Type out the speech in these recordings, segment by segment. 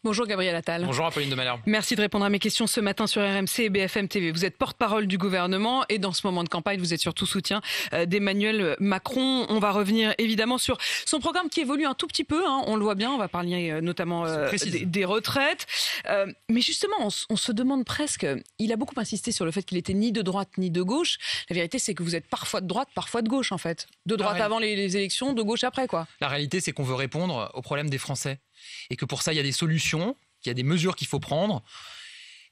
Bonjour Gabriel Attal. Bonjour Apolline de Malherbe. Merci de répondre à mes questions ce matin sur RMC et BFM TV. Vous êtes porte-parole du gouvernement et dans ce moment de campagne, vous êtes surtout soutien d'Emmanuel Macron. On va revenir évidemment sur son programme qui évolue un tout petit peu, hein, on le voit bien, on va parler notamment des retraites. Mais justement, on se demande presque, il a beaucoup insisté sur le fait qu'il était ni de droite ni de gauche. La vérité, c'est que vous êtes parfois de droite, parfois de gauche en fait. De droite avant les élections, de gauche après quoi. La réalité, c'est qu'on veut répondre aux problèmes des Français. Et que pour ça, il y a des solutions, qu'il y a des mesures qu'il faut prendre.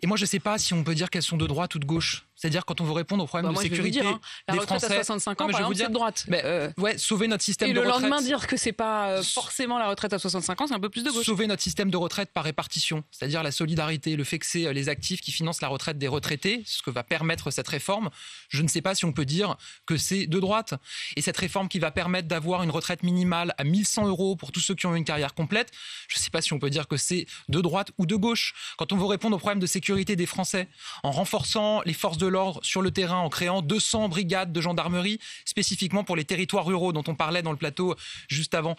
Et moi, je ne sais pas si on peut dire qu'elles sont de droite ou de gauche. C'est-à-dire quand on veut répondre aux problèmes de sécurité la des retraite Français. à 65 ans, par exemple, c'est de droite. Ouais, sauver notre système de retraite. Et le lendemain, dire que c'est pas forcément la retraite à 65 ans, c'est un peu plus de gauche. Sauver notre système de retraite par répartition, c'est-à-dire la solidarité, le fait que c'est les actifs qui financent la retraite des retraités, ce que va permettre cette réforme. Je ne sais pas si on peut dire que c'est de droite. Et cette réforme qui va permettre d'avoir une retraite minimale à 1 100 € pour tous ceux qui ont une carrière complète, je ne sais pas si on peut dire que c'est de droite ou de gauche. Quand on veut répondre aux problèmes de sécurité des Français, en renforçant les forces de l'ordre sur le terrain, en créant 200 brigades de gendarmerie spécifiquement pour les territoires ruraux dont on parlait dans le plateau juste avant.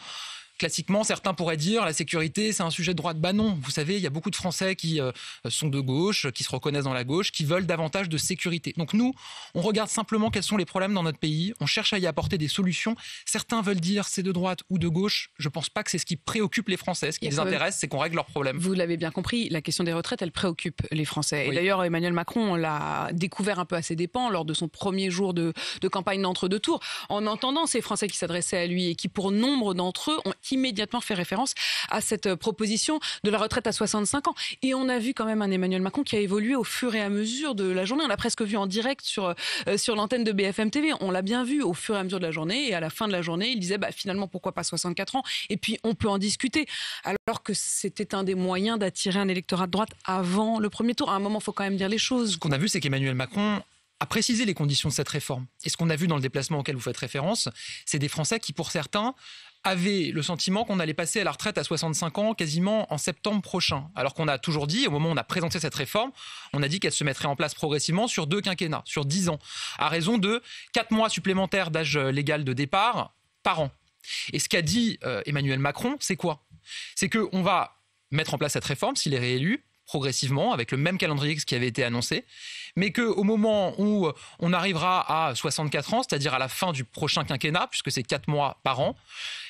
Classiquement, certains pourraient dire la sécurité, c'est un sujet de droite. Bah non, vous savez, il y a beaucoup de Français qui sont de gauche, qui se reconnaissent dans la gauche, qui veulent davantage de sécurité. Donc nous, on regarde simplement quels sont les problèmes dans notre pays, on cherche à y apporter des solutions. Certains veulent dire c'est de droite ou de gauche. Je pense pas que c'est ce qui préoccupe les Français. Ce qui les intéresse, c'est qu'on règle leurs problèmes. Vous l'avez bien compris, la question des retraites, elle préoccupe les Français. Oui. Et d'ailleurs, Emmanuel Macron l'a découvert un peu à ses dépens lors de son premier jour de campagne d'entre-deux tours, en entendant ces Français qui s'adressaient à lui et qui, pour nombre d'entre eux, ont immédiatement fait référence à cette proposition de la retraite à 65 ans. Et on a vu quand même un Emmanuel Macron qui a évolué au fur et à mesure de la journée. On l'a presque vu en direct sur l'antenne de BFM TV. On l'a bien vu au fur et à mesure de la journée. Et à la fin de la journée, il disait finalement, pourquoi pas 64 ans? Et puis, on peut en discuter. Alors que c'était un des moyens d'attirer un électorat de droite avant le premier tour. À un moment, il faut quand même dire les choses. Ce qu'on a vu, c'est qu'Emmanuel Macron a précisé les conditions de cette réforme. Et ce qu'on a vu dans le déplacement auquel vous faites référence, c'est des Français qui, pour certains, avaient le sentiment qu'on allait passer à la retraite à 65 ans quasiment en septembre prochain. Alors qu'on a toujours dit, au moment où on a présenté cette réforme, on a dit qu'elle se mettrait en place progressivement sur 2 quinquennats, sur 10 ans, à raison de 4 mois supplémentaires d'âge légal de départ par an. Et ce qu'a dit Emmanuel Macron, c'est quoi? C'est qu'on va mettre en place cette réforme, s'il est réélu, progressivement, avec le même calendrier que ce qui avait été annoncé, mais qu'au moment où on arrivera à 64 ans, c'est-à-dire à la fin du prochain quinquennat, puisque c'est 4 mois par an,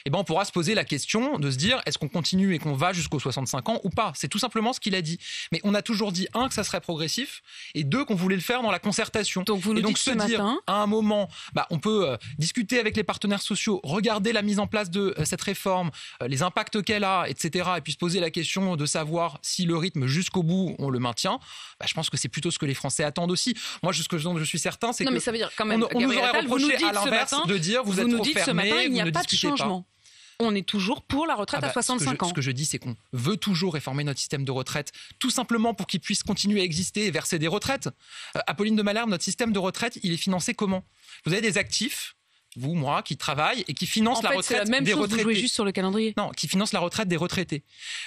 eh ben on pourra se poser la question de se dire est-ce qu'on continue et qu'on va jusqu'aux 65 ans ou pas? C'est tout simplement ce qu'il a dit. Mais on a toujours dit, 1, que ça serait progressif, et 2, qu'on voulait le faire dans la concertation. Donc vous nous dites ce matin, à un moment, on peut discuter avec les partenaires sociaux, regarder la mise en place de cette réforme, les impacts qu'elle a, etc., et puis se poser la question de savoir si le rythme jusqu'au bout, on le maintient. Je pense que c'est plutôt ce que les Français attendent aussi. Moi, ce dont je suis certain, c'est mais ça veut dire quand même, on nous aurait reproché à l'inverse de dire vous êtes trop fermés, il n'y a pas de changement. On est toujours pour la retraite à 65 ans. Ce que je dis, c'est qu'on veut toujours réformer notre système de retraite, tout simplement pour qu'il puisse continuer à exister et verser des retraites. Apolline de Malherbe, notre système de retraite, il est financé comment? Vous avez des actifs, vous, moi, qui travaillent et qui financent la retraite des retraités. C'est la même chose, vous jouez juste sur le calendrier. Non, qui financent la retraite des retraités.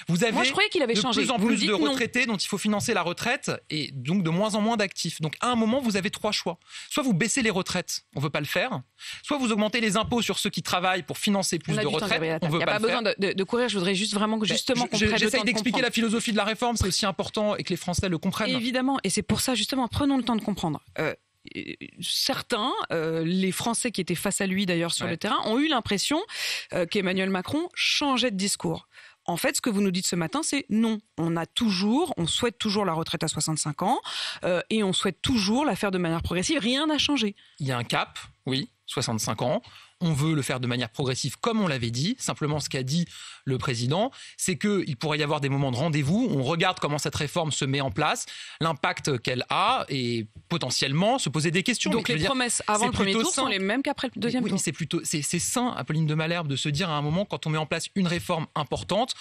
Vous avez je croyais qu'il avait changé. De plus en plus de retraités dont il faut financer la retraite et donc de moins en moins d'actifs. Donc à un moment, vous avez 3 choix. Soit vous baissez les retraites, on ne veut pas le faire. Soit vous augmentez les impôts sur ceux qui travaillent pour financer plus de retraites, on ne veut pas le faire. Il n'y a pas besoin de courir, je voudrais juste vraiment qu'on prenne le temps de comprendre. J'essaye d'expliquer la philosophie de la réforme, c'est aussi important et que les Français le comprennent. Évidemment, et c'est pour ça justement, prenons le temps de comprendre. Certains, les Français qui étaient face à lui d'ailleurs sur le terrain, ont eu l'impression qu'Emmanuel Macron changeait de discours. En fait, ce que vous nous dites ce matin, c'est non. On souhaite toujours la retraite à 65 ans et on souhaite toujours la faire de manière progressive. Rien n'a changé. Il y a un cap, oui, 65 ans. On veut le faire de manière progressive, comme on l'avait dit. Simplement, ce qu'a dit le président, c'est qu'il pourrait y avoir des moments de rendez-vous. On regarde comment cette réforme se met en place, l'impact qu'elle a et potentiellement se poser des questions. Donc les promesses avant le premier tour sont les mêmes qu'après le deuxième tour. Mais c'est sain, Apolline de Malherbe, de se dire à un moment, quand on met en place une réforme importante,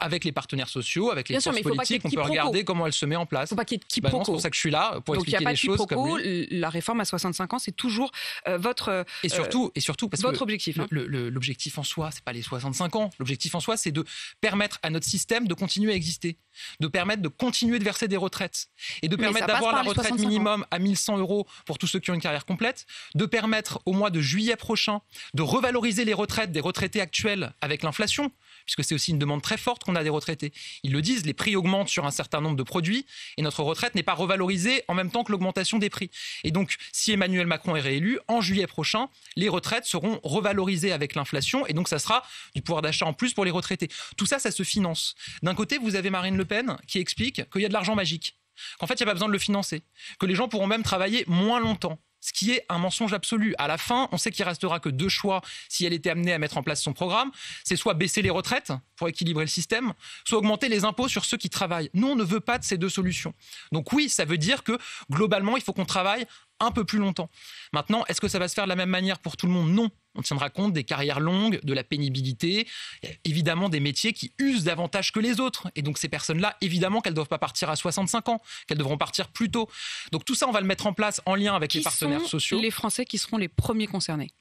avec les partenaires sociaux, avec les forces politiques, on peut regarder comment elle se met en place. Il ne faut pas qu'il y ait de quiproquo. C'est pour ça que je suis là, pour expliquer les choses comme lui. La réforme à 65 ans, c'est toujours votre... Et surtout, surtout parce Votre que objectif, l'objectif en soi, c'est pas les 65 ans. L'objectif en soi, c'est de permettre à notre système de continuer à exister, de permettre de continuer de verser des retraites et de permettre d'avoir la retraite minimum à 1 100 € pour tous ceux qui ont une carrière complète, de permettre au mois de juillet prochain de revaloriser les retraites des retraités actuels avec l'inflation, puisque c'est aussi une demande très forte qu'on a des retraités. Ils le disent, les prix augmentent sur un certain nombre de produits et notre retraite n'est pas revalorisée en même temps que l'augmentation des prix. Et donc, si Emmanuel Macron est réélu, en juillet prochain, les retraites seront revalorisées avec l'inflation et donc ça sera du pouvoir d'achat en plus pour les retraités. Tout ça, ça se finance. D'un côté, vous avez Marine Le Pen qui explique qu'il y a de l'argent magique, qu'en fait, il n'y a pas besoin de le financer, que les gens pourront même travailler moins longtemps. Ce qui est un mensonge absolu. À la fin, on sait qu'il restera que 2 choix si elle était amenée à mettre en place son programme. C'est soit baisser les retraites pour équilibrer le système, soit augmenter les impôts sur ceux qui travaillent. Nous, on ne veut pas de ces 2 solutions. Donc oui, ça veut dire que globalement, il faut qu'on travaille un peu plus longtemps. Maintenant, est-ce que ça va se faire de la même manière pour tout le monde? Non. On tiendra compte des carrières longues, de la pénibilité, évidemment des métiers qui usent davantage que les autres. Et donc ces personnes-là, évidemment qu'elles ne doivent pas partir à 65 ans, qu'elles devront partir plus tôt. Donc tout ça, on va le mettre en place en lien avec les partenaires sociaux. Les Français qui seront les premiers concernés?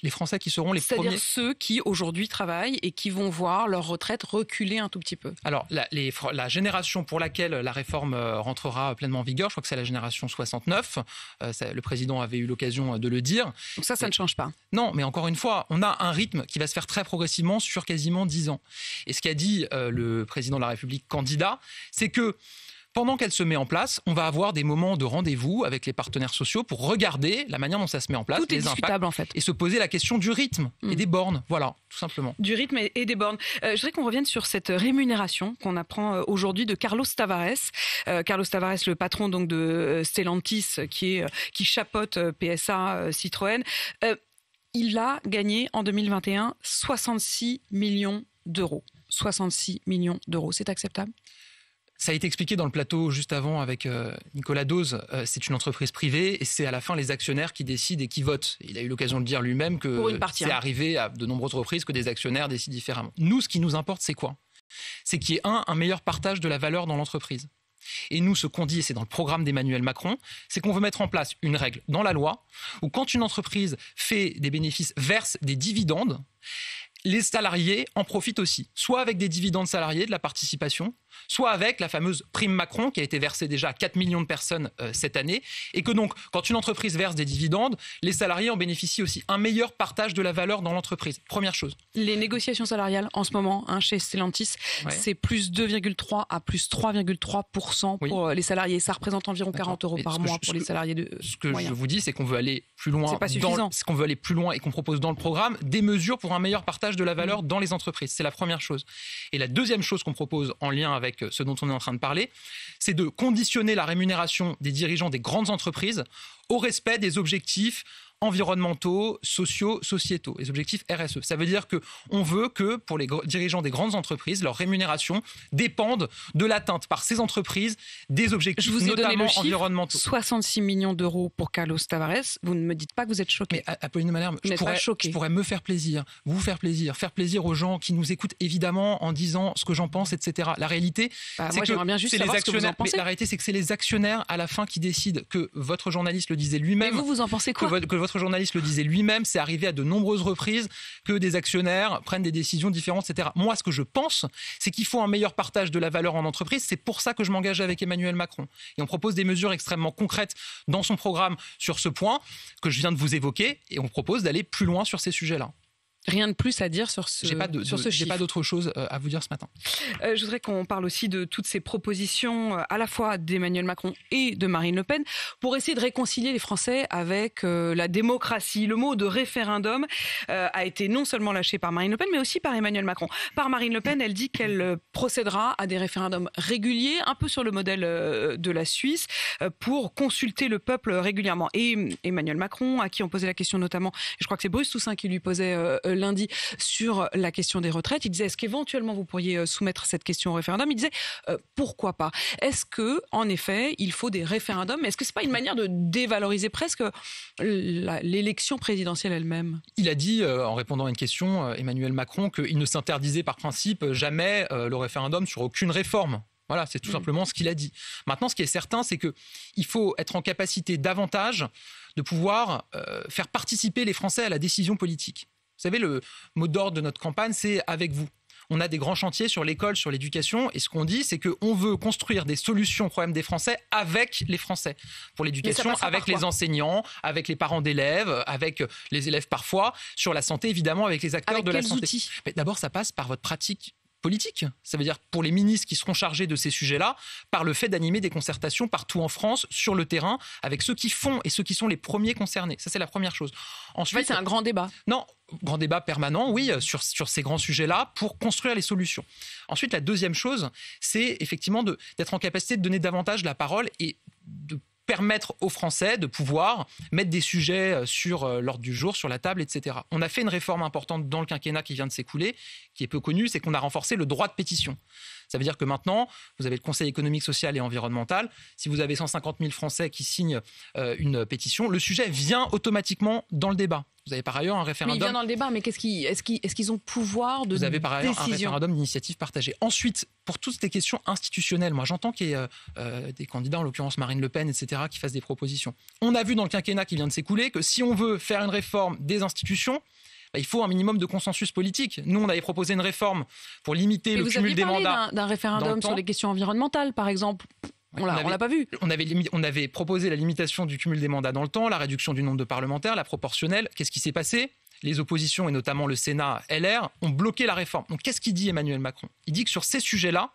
Les Français qui seront les premiers. C'est-à-dire ceux qui aujourd'hui travaillent et qui vont voir leur retraite reculer un tout petit peu. Alors la génération pour laquelle la réforme rentrera pleinement en vigueur, je crois que c'est la génération 69, le président avait eu l'occasion de le dire. Donc ça ne change pas. Non, mais encore une fois, on a un rythme qui va se faire très progressivement sur quasiment 10 ans. Et ce qu'a dit le président de la République candidat, c'est que pendant qu'elle se met en place, on va avoir des moments de rendez-vous avec les partenaires sociaux pour regarder la manière dont ça se met en place, tout est discutable en fait, et se poser la question du rythme et des bornes. Voilà, tout simplement. Du rythme et des bornes. Je voudrais qu'on revienne sur cette rémunération qu'on apprend aujourd'hui de Carlos Tavares. Carlos Tavares, le patron donc de Stellantis, qui chapeaute PSA Citroën. Il a gagné en 2021 66 millions d'euros. 66 millions d'euros, c'est acceptable ? Ça a été expliqué dans le plateau juste avant avec Nicolas Dose. C'est une entreprise privée et c'est à la fin les actionnaires qui décident et qui votent. Il a eu l'occasion de dire lui-même que c'est arrivé à de nombreuses reprises que des actionnaires décident différemment. Nous, ce qui nous importe, c'est quoi? C'est qu'il y ait un meilleur partage de la valeur dans l'entreprise. Et nous, ce qu'on dit, et c'est dans le programme d'Emmanuel Macron, c'est qu'on veut mettre en place une règle dans la loi où quand une entreprise fait des bénéfices, verse des dividendes, les salariés en profitent aussi, soit avec des dividendes salariés, de la participation, soit avec la fameuse prime Macron qui a été versée déjà à 4 millions de personnes cette année, et que donc, quand une entreprise verse des dividendes, les salariés en bénéficient aussi. Un meilleur partage de la valeur dans l'entreprise, première chose. Les négociations salariales en ce moment chez Stellantis, c'est plus 2,3 à plus 3,3% pour les salariés. Ça représente environ 40 € par mois pour les salariés de Ce que je vous dis, c'est qu'on veut aller plus loin. C'est pas suffisant. C'est qu'on veut aller plus loin et qu'on propose dans le programme des mesures pour un meilleur partage de la valeur dans les entreprises. C'est la première chose. Et la deuxième chose qu'on propose en lien avec ce dont on est en train de parler, c'est de conditionner la rémunération des dirigeants des grandes entreprises au respect des objectifs environnementaux, sociaux, sociétaux, les objectifs RSE. Ça veut dire qu'on veut que pour les dirigeants des grandes entreprises, leur rémunération dépende de l'atteinte par ces entreprises des objectifs notamment environnementaux. 66 millions d'euros pour Carlos Tavares. Vous ne me dites pas que vous êtes choqué. Mais Apolline Malherbe, je pourrais me faire plaisir, vous faire plaisir aux gens qui nous écoutent évidemment en disant ce que j'en pense, etc. La réalité, moi j'aimerais bien juste savoir ce que vous en pensez. Mais la réalité, c'est que c'est les actionnaires à la fin qui décident, que votre journaliste le disait lui-même. Et vous en pensez quoi? Que votre journaliste le disait lui-même, c'est arrivé à de nombreuses reprises que des actionnaires prennent des décisions différentes, etc. Moi, ce que je pense, c'est qu'il faut un meilleur partage de la valeur en entreprise. C'est pour ça que je m'engage avec Emmanuel Macron. Et on propose des mesures extrêmement concrètes dans son programme sur ce point que je viens de vous évoquer, et on propose d'aller plus loin sur ces sujets-là. Rien de plus à dire sur ce chiffre. J'ai pas d'autre chose à vous dire ce matin. Je voudrais qu'on parle aussi de toutes ces propositions à la fois d'Emmanuel Macron et de Marine Le Pen pour essayer de réconcilier les Français avec la démocratie. Le mot de référendum a été non seulement lâché par Marine Le Pen mais aussi par Emmanuel Macron. Par Marine Le Pen, elle dit qu'elle procédera à des référendums réguliers, un peu sur le modèle de la Suisse, pour consulter le peuple régulièrement. Et Emmanuel Macron, à qui on posait la question notamment, et je crois que c'est Bruce Toussaint qui lui posait lundi sur la question des retraites. Il disait, est-ce qu'éventuellement vous pourriez soumettre cette question au référendum? Il disait, pourquoi pas? Est-ce que, en effet, il faut des référendums? Est-ce que c'est pas une manière de dévaloriser presque l'élection présidentielle elle-même? Il a dit, en répondant à une question, Emmanuel Macron, qu'il ne s'interdisait par principe jamais le référendum sur aucune réforme. Voilà, c'est tout simplement ce qu'il a dit. Maintenant, ce qui est certain, c'est qu'il faut être en capacité davantage de pouvoir faire participer les Français à la décision politique. Vous savez, le mot d'ordre de notre campagne, c'est « avec vous ». On a des grands chantiers sur l'école, sur l'éducation, et ce qu'on dit, c'est qu'on veut construire des solutions aux problèmes des Français avec les Français. Pour l'éducation, avec les enseignants, avec les parents d'élèves, avec les élèves parfois, sur la santé, évidemment, avec les acteurs de la santé. Outils ? Mais d'abord, ça passe par votre pratique politique. Ça veut dire pour les ministres qui seront chargés de ces sujets-là, par le fait d'animer des concertations partout en France, sur le terrain, avec ceux qui font et ceux qui sont les premiers concernés. Ça, c'est la première chose. Ensuite, en fait, c'est un grand débat. Non, grand débat permanent, oui, sur ces grands sujets-là, pour construire les solutions. Ensuite, la deuxième chose, c'est effectivement d'être en capacité de donner davantage la parole et de permettre aux Français de pouvoir mettre des sujets sur l'ordre du jour, sur la table, etc. On a fait une réforme importante dans le quinquennat qui vient de s'écouler, qui est peu connue, c'est qu'on a renforcé le droit de pétition. Ça veut dire que maintenant, vous avez le Conseil économique, social et environnemental. Si vous avez 150 000 Français qui signent une pétition, le sujet vient automatiquement dans le débat. Vous avez par ailleurs un référendum. Mais il vient dans le débat, mais est-ce qu'ils ont pouvoir de décision ? Vous avez par ailleurs un référendum d'initiative partagée. Ensuite, pour toutes ces questions institutionnelles, moi j'entends qu'il y ait des candidats, en l'occurrence Marine Le Pen, etc., qui fassent des propositions. On a vu dans le quinquennat qui vient de s'écouler que si on veut faire une réforme des institutions, il faut un minimum de consensus politique. Nous, on avait proposé une réforme pour limiter le cumul des mandats. Vous aviez parlé d'un référendum sur les questions environnementales, par exemple. On l'a pas vu. On avait proposé la limitation du cumul des mandats dans le temps, la réduction du nombre de parlementaires, la proportionnelle. Qu'est-ce qui s'est passé ? Les oppositions, et notamment le Sénat, LR, ont bloqué la réforme. Donc qu'est-ce qu'il dit Emmanuel Macron ? Il dit que sur ces sujets-là,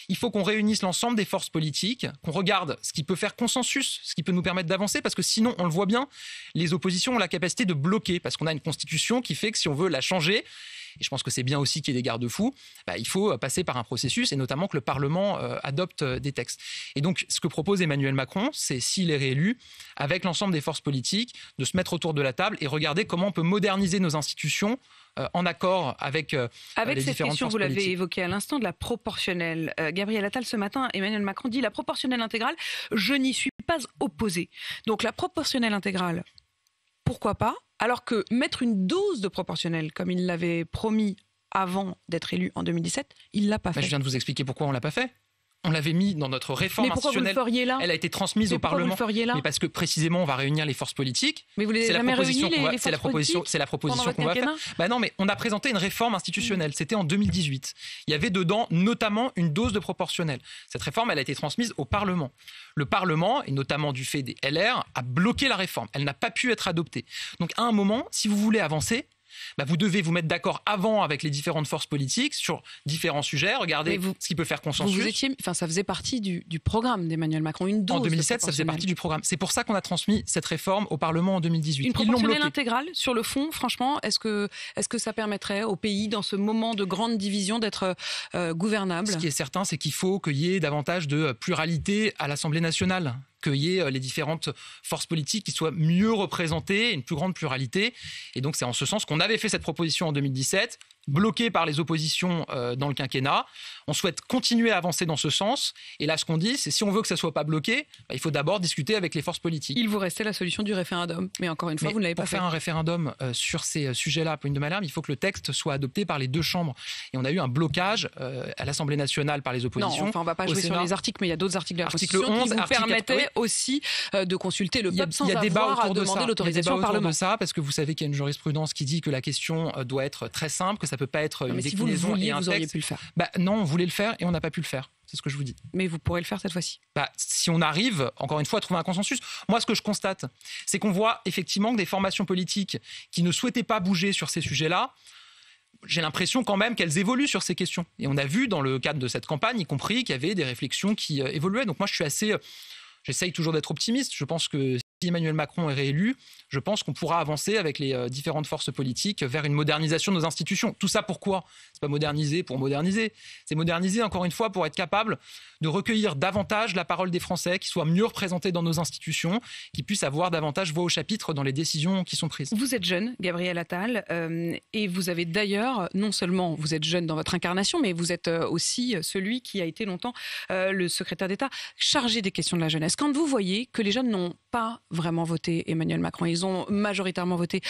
il faut qu'on réunisse l'ensemble des forces politiques, qu'on regarde ce qui peut faire consensus, ce qui peut nous permettre d'avancer, parce que sinon, on le voit bien, les oppositions ont la capacité de bloquer, parce qu'on a une constitution qui fait que si on veut la changer, et je pense que c'est bien aussi qu'il y ait des garde-fous, il faut passer par un processus et notamment que le Parlement adopte des textes. Et donc, ce que propose Emmanuel Macron, c'est, s'il est réélu, avec l'ensemble des forces politiques, de se mettre autour de la table et regarder comment on peut moderniser nos institutions en accord avec les différentes forces politiques. Avec cette question, vous l'avez évoqué à l'instant, de la proportionnelle. Gabriel Attal, ce matin, Emmanuel Macron dit la proportionnelle intégrale, je n'y suis pas opposé. Donc la proportionnelle intégrale, pourquoi pas ? Alors que mettre une dose de proportionnelle, comme il l'avait promis avant d'être élu en 2017, il ne l'a pas fait. Je viens de vous expliquer pourquoi on ne l'a pas fait. On l'avait mis dans notre réforme institutionnelle. Mais pourquoi vous le feriez là ? Elle a été transmise au Parlement. Mais parce que précisément, on va réunir les forces politiques. Mais vous les avez jamais réunis, les forces politiques ? C'est la proposition qu'on va faire. Non, mais on a présenté une réforme institutionnelle. C'était en 2018. Il y avait dedans notamment une dose de proportionnelle. Cette réforme, elle a été transmise au Parlement. Le Parlement, et notamment du fait des LR, a bloqué la réforme. Elle n'a pas pu être adoptée. Donc à un moment, si vous voulez avancer, vous devez vous mettre d'accord avant avec les différentes forces politiques sur différents sujets, regardez ce qui peut faire consensus. Ça faisait partie du programme d'Emmanuel Macron, une dose. En 2007, ça faisait partie du programme. C'est pour ça qu'on a transmis cette réforme au Parlement en 2018. Une proportionnelle intégrale, sur le fond, franchement, est-ce que ça permettrait au pays, dans ce moment de grande division, d'être gouvernable ? Ce qui est certain, c'est qu'il faut qu'il y ait davantage de pluralité à l'Assemblée nationale, qu'il y ait les différentes forces politiques qui soient mieux représentées, une plus grande pluralité. Et donc, c'est en ce sens qu'on avait fait cette proposition en 2017, bloquée par les oppositions dans le quinquennat. On souhaite continuer à avancer dans ce sens. Et là, ce qu'on dit, c'est si on veut que ça ne soit pas bloqué, il faut d'abord discuter avec les forces politiques. Il vous restait la solution du référendum. Mais encore une fois, vous ne l'avez pas fait. Pour faire un référendum sur ces sujets-là, point de Malherbe, il faut que le texte soit adopté par les deux chambres. Et on a eu un blocage à l'Assemblée nationale par les oppositions. Non, on ne va pas jouer sur les articles, mais il y a d'autres articles de la Constitution qui vous permettaient aussi de consulter le peuple sans avoir à demander l'autorisation au Parlement. De ça, parce que vous savez qu'il y a une jurisprudence qui dit que la question doit être très simple, que ça ne peut pas être une déclinaison. Mais si vous le vouliez, et un vous auriez texte. pu le faire. Non, on voulait le faire et on n'a pas pu le faire. C'est ce que je vous dis. Mais vous pourrez le faire cette fois-ci. Si on arrive, encore une fois, à trouver un consensus. Moi, ce que je constate, c'est qu'on voit effectivement que des formations politiques qui ne souhaitaient pas bouger sur ces sujets-là, j'ai l'impression quand même qu'elles évoluent sur ces questions. Et on a vu dans le cadre de cette campagne, y compris, qu'il y avait des réflexions qui évoluaient. Donc moi, j'essaye toujours d'être optimiste. Je pense que si Emmanuel Macron est réélu, je pense qu'on pourra avancer avec les différentes forces politiques vers une modernisation de nos institutions. Tout ça pourquoi ? C'est pas moderniser pour moderniser. C'est moderniser, encore une fois, pour être capable de recueillir davantage la parole des Français, qui soient mieux représentés dans nos institutions, qui puissent avoir davantage voix au chapitre dans les décisions qui sont prises. Vous êtes jeune, Gabriel Attal, et vous avez d'ailleurs, non seulement vous êtes jeune dans votre incarnation, mais vous êtes aussi celui qui a été longtemps le secrétaire d'État chargé des questions de la jeunesse. Quand vous voyez que les jeunes n'ont pas vraiment voté Emmanuel Macron. Ils ont majoritairement voté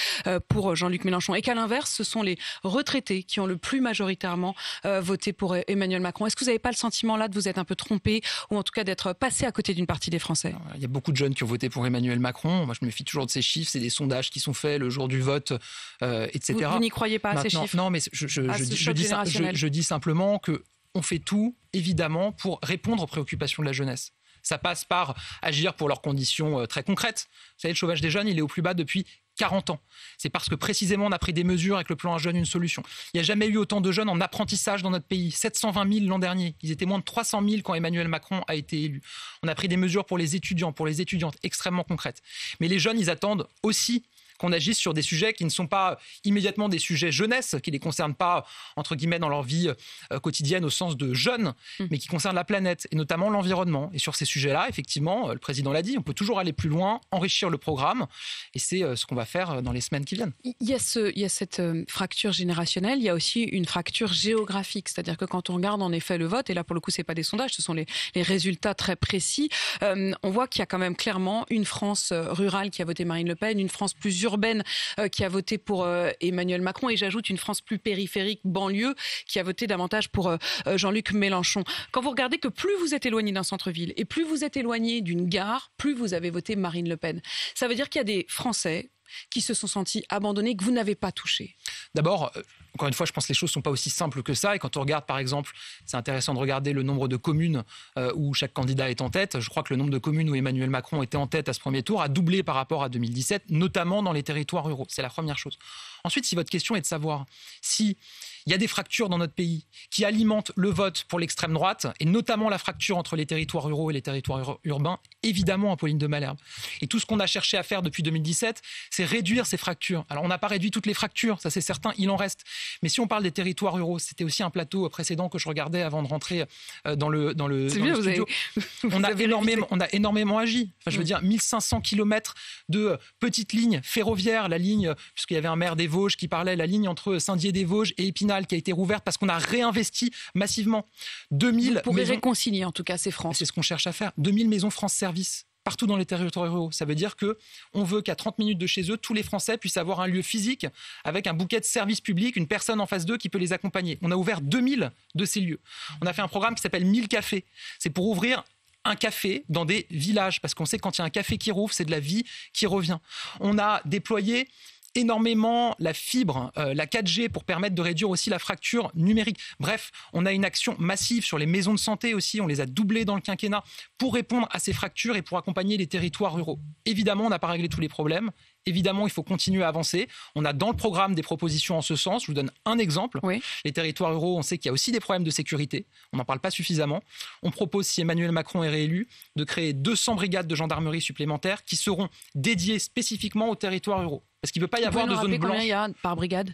pour Jean-Luc Mélenchon. Et qu'à l'inverse, ce sont les retraités qui ont le plus majoritairement voté pour Emmanuel Macron. Est-ce que vous n'avez pas le sentiment là de vous être un peu trompé ou en tout cas d'être passé à côté d'une partie des Français? Il y a beaucoup de jeunes qui ont voté pour Emmanuel Macron. Moi, je me méfie toujours de ces chiffres. C'est des sondages qui sont faits le jour du vote, etc. Vous n'y croyez pas à ces chiffres? Non, mais je dis simplement qu'on fait tout, évidemment, pour répondre aux préoccupations de la jeunesse. Ça passe par agir pour leurs conditions très concrètes. Vous savez, le chômage des jeunes, il est au plus bas depuis 40 ans. C'est parce que précisément on a pris des mesures avec le plan Un Jeune, une solution. Il n'y a jamais eu autant de jeunes en apprentissage dans notre pays. 720 000 l'an dernier. Ils étaient moins de 300 000 quand Emmanuel Macron a été élu. On a pris des mesures pour les étudiants, pour les étudiantes extrêmement concrètes. Mais les jeunes, ils attendent aussi qu'on agisse sur des sujets qui ne sont pas immédiatement des sujets jeunesse, qui ne les concernent pas, entre guillemets, dans leur vie quotidienne au sens de jeunes, mais qui concernent la planète et notamment l'environnement. Et sur ces sujets-là, effectivement, le président l'a dit, on peut toujours aller plus loin, enrichir le programme, et c'est ce qu'on va faire dans les semaines qui viennent. Il y a cette fracture générationnelle, il y a aussi une fracture géographique, c'est-à-dire que quand on regarde en effet le vote, et là pour le coup c'est pas des sondages, ce sont les résultats très précis, on voit qu'il y a quand même clairement une France rurale qui a voté Marine Le Pen, une France plus urbaine qui a voté pour Emmanuel Macron, et j'ajoute une France plus périphérique, banlieue, qui a voté davantage pour Jean-Luc Mélenchon. Quand vous regardez que plus vous êtes éloigné d'un centre-ville et plus vous êtes éloigné d'une gare, plus vous avez voté Marine Le Pen. Ça veut dire qu'il y a des Français qui se sont sentis abandonnés, que vous n'avez pas touchés? D'abord, encore une fois, je pense que les choses ne sont pas aussi simples que ça. Et quand on regarde, par exemple, c'est intéressant de regarder le nombre de communes où chaque candidat est en tête. Je crois que le nombre de communes où Emmanuel Macron était en tête à ce premier tour a doublé par rapport à 2017, notamment dans les territoires ruraux. C'est la première chose. Ensuite, si votre question est de savoir si il y a des fractures dans notre pays qui alimentent le vote pour l'extrême droite, et notamment la fracture entre les territoires ruraux et les territoires urbains, évidemment, Apolline de Malherbe. Et tout ce qu'on a cherché à faire depuis 2017, c'est réduire ces fractures. Alors, on n'a pas réduit toutes les fractures, ça c'est certain, il en reste. Mais si on parle des territoires ruraux, c'était aussi un plateau précédent que je regardais avant de rentrer dans le studio. On a énormément agi. Enfin, je veux dire, 1500 km de petites lignes ferroviaires, la ligne, puisqu'il y avait un maire des Vosges qui parlait, la ligne entre Saint-Dié-des-Vosges et Épinal qui a été rouverte parce qu'on a réinvesti massivement. 2000 Vous pourrez réconcilier en tout cas ces France. C'est ce qu'on cherche à faire. 2000 maisons France Service partout dans les territoires ruraux. Ça veut dire qu'on veut qu'à 30 minutes de chez eux, tous les Français puissent avoir un lieu physique avec un bouquet de services publics, une personne en face d'eux qui peut les accompagner. On a ouvert 2000 de ces lieux. On a fait un programme qui s'appelle 1000 cafés. C'est pour ouvrir un café dans des villages, parce qu'on sait que quand il y a un café qui rouvre, c'est de la vie qui revient. On a déployé énormément la fibre, la 4G pour permettre de réduire aussi la fracture numérique. Bref, on a une action massive sur les maisons de santé aussi, on les a doublées dans le quinquennat pour répondre à ces fractures et pour accompagner les territoires ruraux. Évidemment, on n'a pas réglé tous les problèmes. Évidemment, il faut continuer à avancer. On a dans le programme des propositions en ce sens. Je vous donne un exemple. Oui. Les territoires ruraux, on sait qu'il y a aussi des problèmes de sécurité. On n'en parle pas suffisamment. On propose, si Emmanuel Macron est réélu, de créer 200 brigades de gendarmerie supplémentaires qui seront dédiées spécifiquement aux territoires ruraux. Parce qu'il ne peut pas y avoir de zone blanche. Combien il y a par brigade ?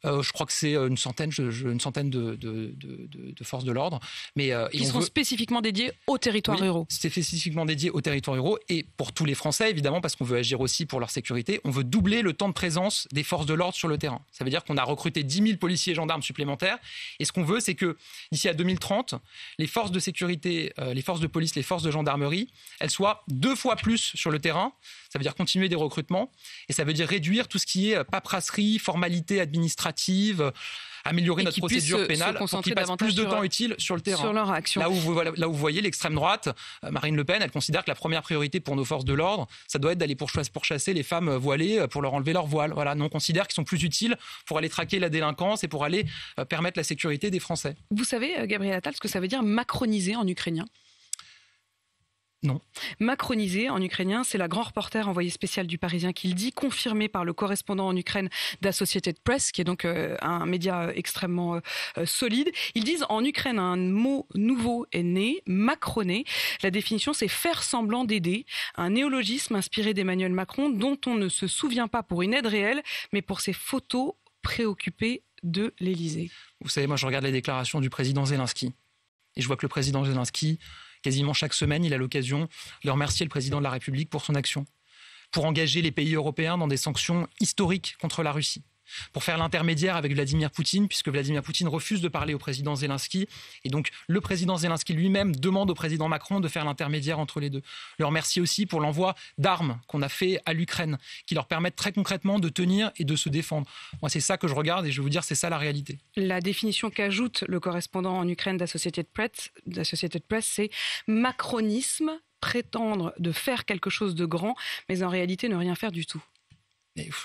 Je crois que c'est une centaine de forces de l'ordre. Mais, qui seront spécifiquement dédiées aux territoires ruraux. C'est spécifiquement dédié aux territoires ruraux et pour tous les Français, évidemment, parce qu'on veut agir aussi pour leur sécurité. On veut doubler le temps de présence des forces de l'ordre sur le terrain. Ça veut dire qu'on a recruté 10 000 policiers et gendarmes supplémentaires. Et ce qu'on veut, c'est que d'ici à 2030, les forces de sécurité, les forces de police, les forces de gendarmerie, elles soient 2 fois plus sur le terrain. Ça veut dire continuer des recrutements et ça veut dire réduire tout ce qui est paperasserie, formalité administrative, améliorer notre procédure pénale pour qu'ils passent plus de temps utile sur le terrain. Sur leur action. Là où vous voyez l'extrême droite, Marine Le Pen, elle considère que la première priorité pour nos forces de l'ordre, ça doit être d'aller pourchasser les femmes voilées pour leur enlever leur voile. Voilà, nous on considère qu'ils sont plus utiles pour aller traquer la délinquance et pour aller permettre la sécurité des Français. Vous savez, Gabriel Attal, ce que ça veut dire macroniser en ukrainien ? Non. Macronisé en ukrainien, c'est la grand reporter envoyé spécial du Parisien qui le dit, confirmé par le correspondant en Ukraine d'Associated Press, qui est donc un média extrêmement solide. Ils disent en Ukraine un mot nouveau est né, macroné. La définition, c'est faire semblant d'aider, un néologisme inspiré d'Emmanuel Macron dont on ne se souvient pas pour une aide réelle, mais pour ses photos préoccupées de l'Élysée. Vous savez, moi je regarde les déclarations du président Zelensky et je vois que le président Zelensky, quasiment chaque semaine, il a l'occasion de remercier le président de la République pour son action, pour engager les pays européens dans des sanctions historiques contre la Russie. pour faire l'intermédiaire avec Vladimir Poutine, puisque Vladimir Poutine refuse de parler au président Zelensky. Et donc, le président Zelensky lui-même demande au président Macron de faire l'intermédiaire entre les deux. Je le remercie aussi pour l'envoi d'armes qu'on a fait à l'Ukraine, qui leur permettent très concrètement de tenir et de se défendre. Moi, c'est ça que je regarde et je vais vous dire, c'est ça la réalité. La définition qu'ajoute le correspondant en Ukraine d'Associated Press, c'est macronisme, prétendre de faire quelque chose de grand, mais en réalité ne rien faire du tout.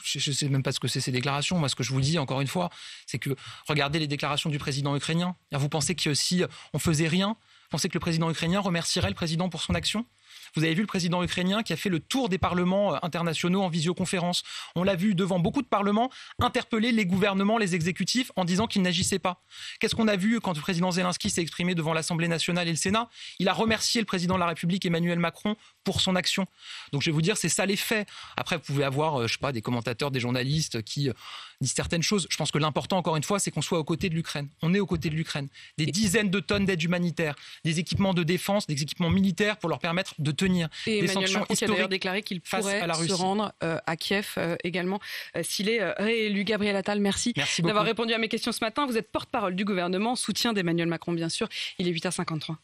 Je ne sais même pas ce que c'est ces déclarations. Moi, ce que je vous dis, encore une fois, c'est que regardez les déclarations du président ukrainien. Vous pensez que si on faisait rien, vous pensez que le président ukrainien remercierait le président pour son action ? Vous avez vu le président ukrainien qui a fait le tour des parlements internationaux en visioconférence. On l'a vu devant beaucoup de parlements interpeller les gouvernements, les exécutifs en disant qu'ils n'agissaient pas. Qu'est-ce qu'on a vu quand le président Zelensky s'est exprimé devant l'Assemblée nationale et le Sénat ? Il a remercié le président de la République, Emmanuel Macron, pour son action. Donc je vais vous dire, c'est ça les faits. Après, vous pouvez avoir, des commentateurs, des journalistes qui disent certaines choses. Je pense que l'important, encore une fois, c'est qu'on soit aux côtés de l'Ukraine. On est aux côtés de l'Ukraine. Des dizaines de tonnes d'aide humanitaire, des équipements de défense, des équipements militaires pour leur permettre de tenir. Et des Emmanuel sanctions Macron qui a d'ailleurs déclaré qu'il pourrait se rendre à Kiev également s'il est réélu. Gabriel Attal, merci d'avoir répondu à mes questions ce matin. Vous êtes porte-parole du gouvernement, soutien d'Emmanuel Macron bien sûr. Il est 8h53.